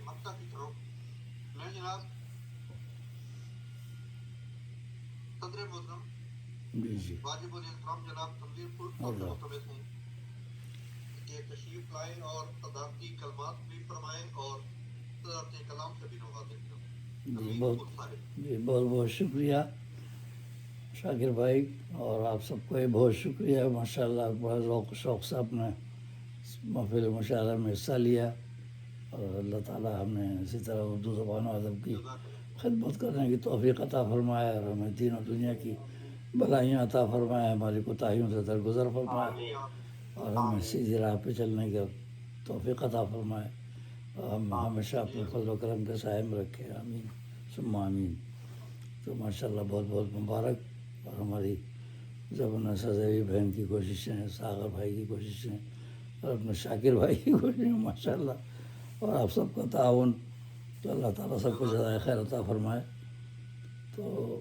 مکہ کی طرف میں جناب صدر محترم واجب الاحترام جناب تنویر پور سے ملتمس ہوں کہ تشریف لائیں اور صدارتی کلمات بھی فرمائیں اور صدارتی کلام سے بھی نوازیں. جی بہت بہت شکریہ شاکر بھائی، اور آپ سب کو بہت شکریہ. ماشاء اللہ بڑا ذوق و شوق سے آپ نے محفل مشاعرہ میں حصہ لیا، اور اللہ تعالیٰ ہم نے اسی طرح اردو زبان و ادب کی خدمت کرنے کی توفیق عطا فرمائے، اور ہمیں دین و دنیا کی بھلائیاں عطا فرمائے، ہماری کوتاہیوں سے درگزر فرمائے، اور ہمیں سیدھی راہ پہ چلنے کی توفیق عطا فرمائے، اور ہم ہمیشہ اپنے فضل و کرم کے سائے میں رکھے. آمین ثم آمین. تو ماشاء اللہ بہت بہت مبارک. اور ہماری زبان سزیوی بہن کی کوششیں، ساغر بھائی کی کوششیں، اور اپنے شاکر بھائی کی کوششیں ماشاء اللہ، اور آپ سب کا تعاون، تو اللہ تعالیٰ سب کو جزائے خیر عطا فرمائے. تو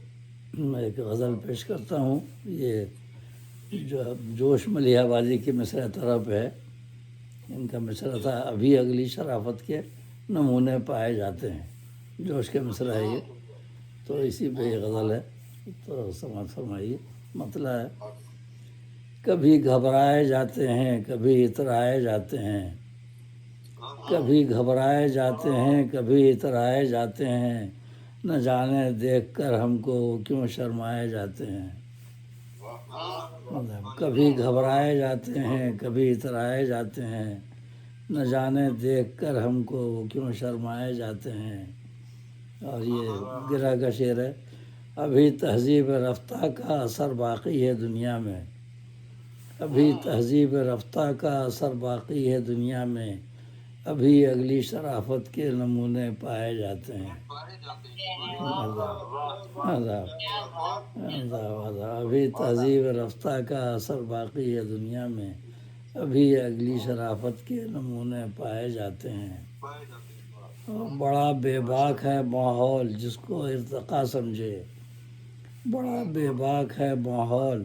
میں ایک غزل پیش کرتا ہوں. یہ جو جوش ملیح بازی کی مصرع طرب ہے، ان کا مصرع تھا: ابھی اگلی شرافت کے نمونے پائے جاتے ہیں. جوش کے مصرع ہے یہ، تو اسی پہ یہ غزل ہے، تو سماعت فرمائیے. مطلب ہے: کبھی گھبرائے جاتے ہیں، کبھی اترائے جاتے ہیں، کبھی گھبرائے جاتے ہیں، کبھی اترائے جاتے ہیں، نہ جانے دیکھ کر ہم کو کیوں شرمائے جاتے ہیں. کبھی گھبرائے جاتے ہیں، کبھی اترائے جاتے ہیں، نہ جانے دیکھ کر ہم کو کیوں شرمائے جاتے ہیں. اور یہ گرہ کا شعر ہے: ابھی تہذیب رفتہ کا اثر باقی ہے دنیا میں، ابھی تہذیب رفتہ کا اثر باقی ہے دنیا میں، ابھی اگلی شرافت کے نمونے پائے جاتے ہیں. ابھی تہذیب رفتہ کا اثر باقی ہے دنیا میں، ابھی اگلی شرافت کے نمونے پائے جاتے ہیں. بڑا بے باک ہے ماحول جس کو ارتقا سمجھے، بڑا بے باک ہے ماحول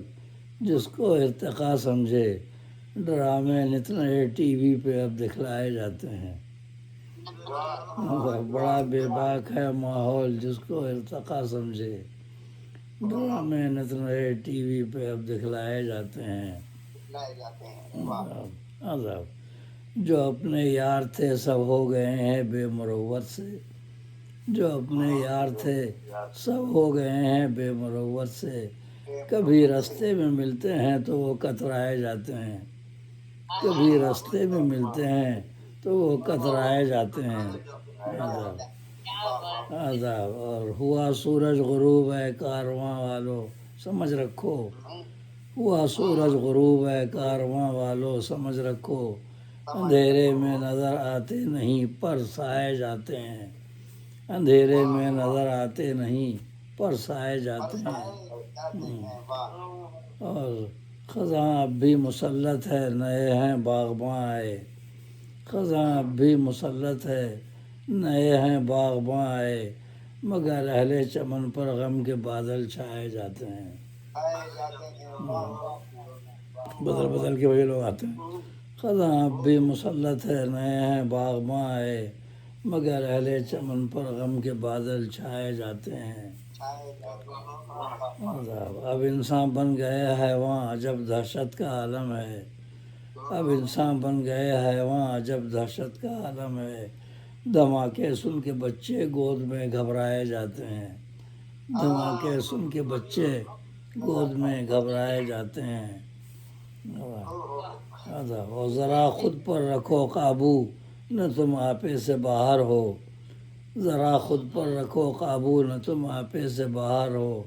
جس کو ارتقا سمجھے، ڈرامے نت نئے ٹی وی پہ اب دکھلائے جاتے ہیں. بڑا بے باک ہے ماحول جس کو ارتقا سمجھے، ڈرامے نت نئے ٹی وی پہ اب دکھلائے جاتے ہیں. عذاب جو اپنے یار تھے سب ہو گئے ہیں بے مروت سے، جو اپنے یار تھے سب ہو گئے ہیں بے مروت سے، کبھی رستے میں ملتے ہیں تو وہ کترائے جاتے ہیں، کبھی رستے میں ملتے ہیں تو وہ کترائے جاتے ہیں. عذاب اور ہوا سورج غروب ہے کارواں والو سمجھ رکھو، ہوا سورج غروب ہے کارواں والو سمجھ رکھو، اندھیرے میں نظر آتے نہیں پر سائے جاتے ہیں، اندھیرے میں نظر آتے نہیں پر سائے جاتے ہیں. اور خزاں اب بھی مسلط ہے نئے ہیں باغباں آئے، خزاں اب بھی مسلط ہے نئے ہیں باغباں آئے، مگر اہل چمن پر غم کے بادل چھائے جاتے ہیں. بدل بدل کے وہی لوگ آتے ہیں. خزاں اب بھی مسلط ہے نئے ہیں باغباں آئے، مگر اہل چمن پر غم کے بادل چھائے جاتے ہیں. اب انسان بن گئے حیواں عجب دہشت کا عالم ہے، اب انسان بن گئے حیواں عجب دہشت کا عالم ہے، دھماکے سن کے بچے گود میں گھبرائے جاتے ہیں، دھماکے سن کے بچے گود میں گھبرائے جاتے ہیں. اور ذرا خود پر رکھو قابو نہ تم آپے سے باہر ہو، ذرا خود پر رکھو قابو نہ تم آپے سے باہر ہو،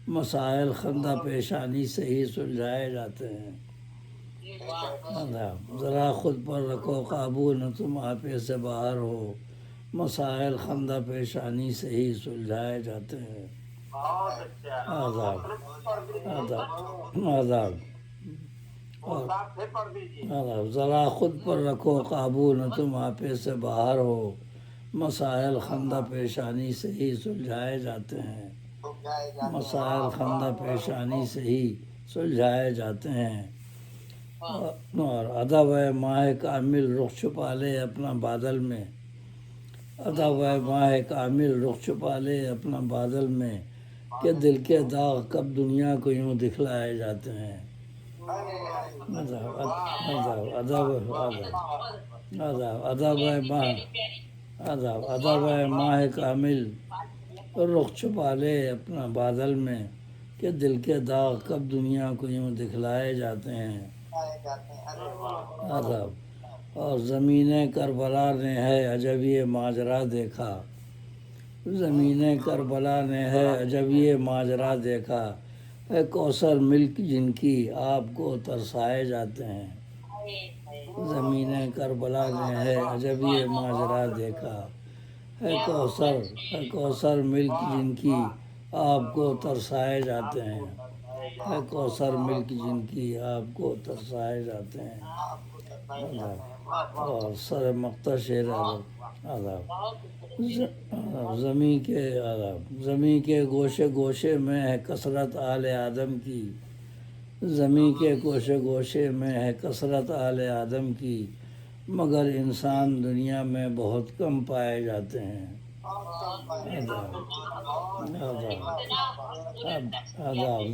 مسائل خندہ پیشانی سے ہی سلجھائے جاتے ہیں. ذرا خود پر رکھو قابو نہ تم آپے سے باہر ہو، مسائل خندہ پیشانی سے ہی سلجھائے جاتے ہیں. آداب آداب آداب ذرا خود پر رکھو قابو نہ تم آپے سے باہر ہو، مسائل خندہ پیشانی سے ہی سلجھائے جاتے ہیں، مسائل خندہ پیشانی سے ہی سلجھائے جاتے ہیں. اور ادب ہے ماہ کامل رخ چھپا لے اپنا بادل میں، عطا و ماہ کامل رخ چھپا لے اپنا بادل میں کہ دل کے داغ کب دنیا کو یوں دکھلائے جاتے ہیں. ادب ماہ کامل رخ چھپا لے اپنا بادل میں کہ دل کے داغ کب دنیا کو یوں دکھلائے جاتے ہیں. ادب اور زمین کربلا نے ہے عجب یہ ماجرا دیکھا. زمین کربلا نے ہے عجب یہ ماجرا دیکھا. ہے کوثر ملک جن کی آپ کو ترسائے جاتے ہیں. زمین کربلا نے ہے عجب یہ ماجرا دیکھا. ہے کوثر ملک جن کی آپ کو ترسائے جاتے ہیں. ہے کوثر ملک جن کی آپ کو ترسائے جاتے ہیں. اور سر مقطع شعر ادب. زمیں کے گوشے گوشے میں ہے کثرت آل آدم کی. زمیں کے گوشے گوشے میں ہے کثرت آل آدم کی. مگر انسان دنیا میں بہت کم پائے جاتے ہیں.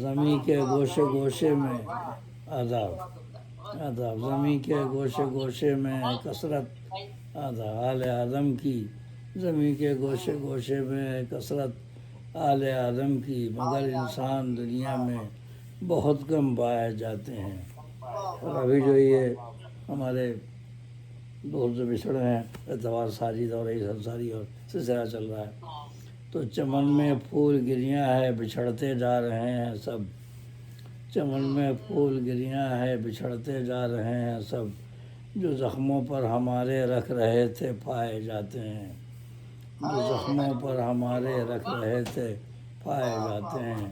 زمیں کے گوشے گوشے میں زمیں کے گوشے گوشے میں ہے کثرت آل آدم کی. زمیں کے گوشے گوشے میں ہے کثرت آل آدم کی. مگر انسان دنیا میں بہت کم پائے جاتے ہیں. اور ابھی جو یہ ہمارے دور سے بچھڑے ہیں اعتبار ساجد اور رئیس انصاری اور سلسلہ چل رہا ہے تو چمن میں پھول گریاں ہے بچھڑتے جا رہے ہیں سب. چمن میں پھول گریاں ہے بچھڑتے جا رہے ہیں سب. جو زخموں پر ہمارے رکھ رہے تھے پائے جاتے ہیں. جو زخموں پر ہمارے رکھ رہے تھے پائے جاتے ہیں.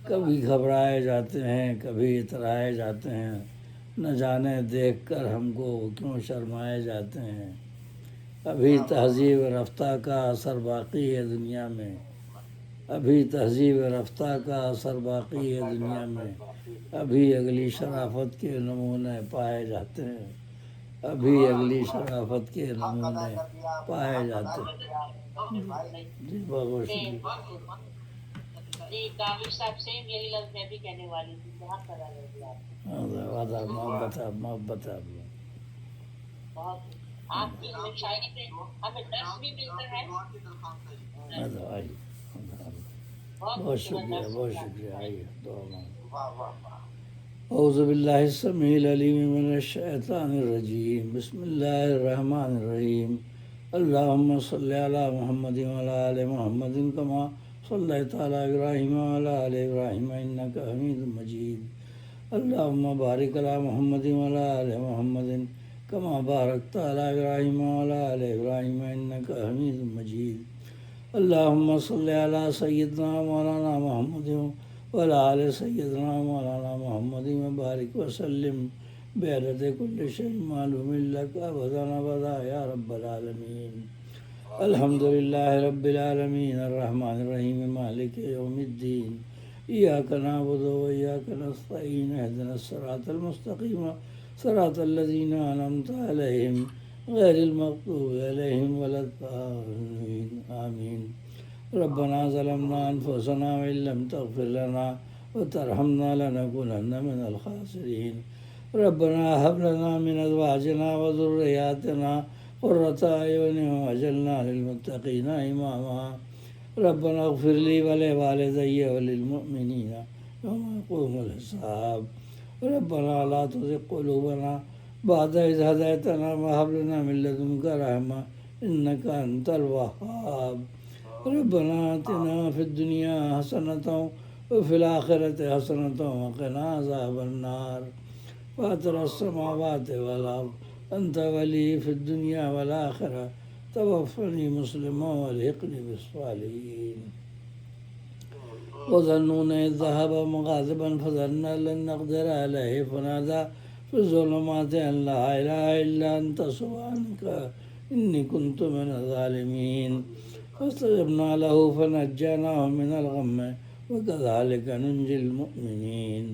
کبھی گھبرائے جاتے ہیں کبھی اترائے جاتے ہیں. نہ جانے دیکھ کر ہم کو کیوں شرمائے جاتے ہیں. ابھی تہذیب رفتہ کا اثر باقی ہے دنیا میں. ابھی تہذیب رفتہ کا اثر باقی ہے دنیا میں. ابھی اگلی شرافت کے نمونے پائے جاتے ہیں. ابھی اگلی شرافت کے نمونے پائے جاتے ہیں. جی بہت بہت شکریہ. جی کامل صاحب سیم یہی لفظ میں بھی کہنے والی تھی. بہت سارا لفظ آپ محبت ہے بہت آپ کی شاعری سے ہمیں درس بھی ملتا ہے. بہت شکریہ بہت شکریہ. آئیے دعا مانگیں. اعوذ باللہ السمیع العلیم من الشیطان الرجیم. بسم اللہ الرحمن الرحیم. اللہم صلی علی محمد وعلی آل محمد کما صلیت علی ابراہیم وعلی آل ابراہیم انک حمید مجید. اللہم بارک علی محمد وعلی آل محمد کما بارکت علی ابراہیم وعلی آل ابراہیم انک حمید مجید. اللہم صلی علی سیدنا مولانا محمد وعلی آل سیدنا مولانا محمد وبارک وسلم بعدد کل شیء معلوم لک ابدا ابدا یا رب العالمین. الحمدللہ رب العالمین الرحمن الرحیم مالک یوم الدین. ایاک نعبد و ایاک نستعین اہدنا الصراط المستقیم صراط الذین انعمت علیہم غیر المغضوب علیہم ولا الضالین آمین. ربنا ظلمنا انفسنا وان لم تغفر لنا وترحمنا لنكونن من الخاسرین. ربنا هب لنا من ازواجنا وذرياتنا قرة اعین واجعلنا للمتقین اماما. ربنا اغفر لي ولوالدي وللمؤمنين يوم يقوم الحساب. ربنا لا تزغ قلوبنا بعد إذ هديتنا وهب لنا من لدنك رحمة إنك أنت الوهاب. ربنا آتنا في الدنيا حسنة وفي الآخرة حسنة وقنا عذاب النار. فاطر السماوات والأرض أنت ولي في الدنيا والآخرة توفني مسلما والحقني بالصالحين. وظنون إذ ذهب مغاضبا فظن أن لن نقدر عليه فنادى في الظلمات أن لا إله إلا أنت سبحانك إني كنت من الظالمين. فاستجبنا له فنجيناه من الغم وكذلك ننجي المؤمنين.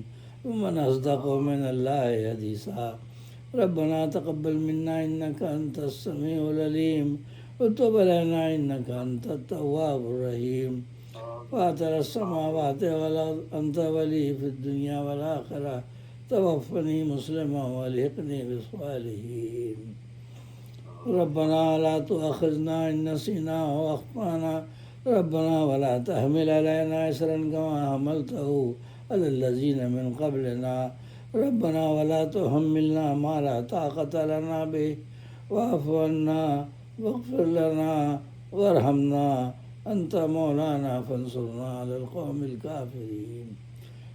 ومن أصدق من الله حديثا. ربنا تقبل منا إنك أنت السميع العليم وتب علينا إنك أنت التواب الرحيم فاطر السماوات والأرض أنت ولي في الدنيا والآخرة توفني مسلما والحقني بالصالحين ربنا لا تؤاخذنا إن نسينا وأخطأنا ربنا ولا تحمل علينا إصرا كما حملته على الذين من قبلنا ربنا ولا تحملنا ما لا طاقة لنا به واعف عنا واغفر لنا وارحمنا أنت مولانا فانصرنا على القوم الكافرين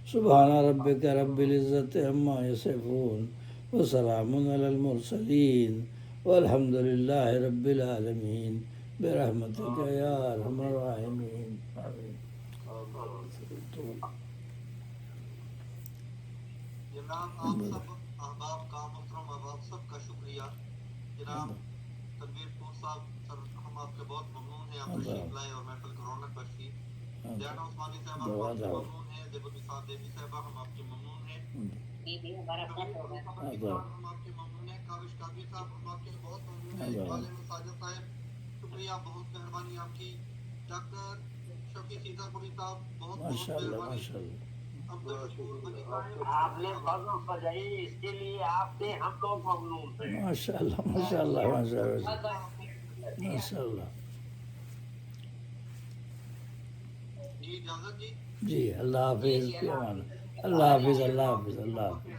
سبحان ربك رب العزة عما يصفون وسلام على المرسلين والحمد لله رب العالمين برحمتك يا أرحم الراحمين آمين. جناب آپ سب احباب کا محترم آپ سب کا شکریہ جناب تنویر پور صاحب سر ہم آپ کے بہت ممنون ہیں آپ تشریف لائے اور محفل کو رونق بخشی دیانا عثمانی صاحبہ ہم آپ کے ممنون ہیں دیوبندی صاحب دیوی صاحبہ ہم آپ کے ممنون ہیں ہمارا فرض ہوگا ہم آپ کے ممنون ہیں کاوش قادری صاحب ہم آپ کے بہت ممنون ہیں عالم ساجد صاحب شکریہ بہت مہربانی آپ کی ڈاکٹر شفیع سیدھا پوری صاحب بہت بہت مہربانی آپ نے فضل سجائی اس کے لیے آپ سے ہم لوگ ممنون ہیں ماشاء اللہ ماشاء اللہ ماشاء اللہ ماشاء اللہ جی اجازت جی جی اللہ حافظ اللہ حافظ اللہ حافظ اللہ حافظ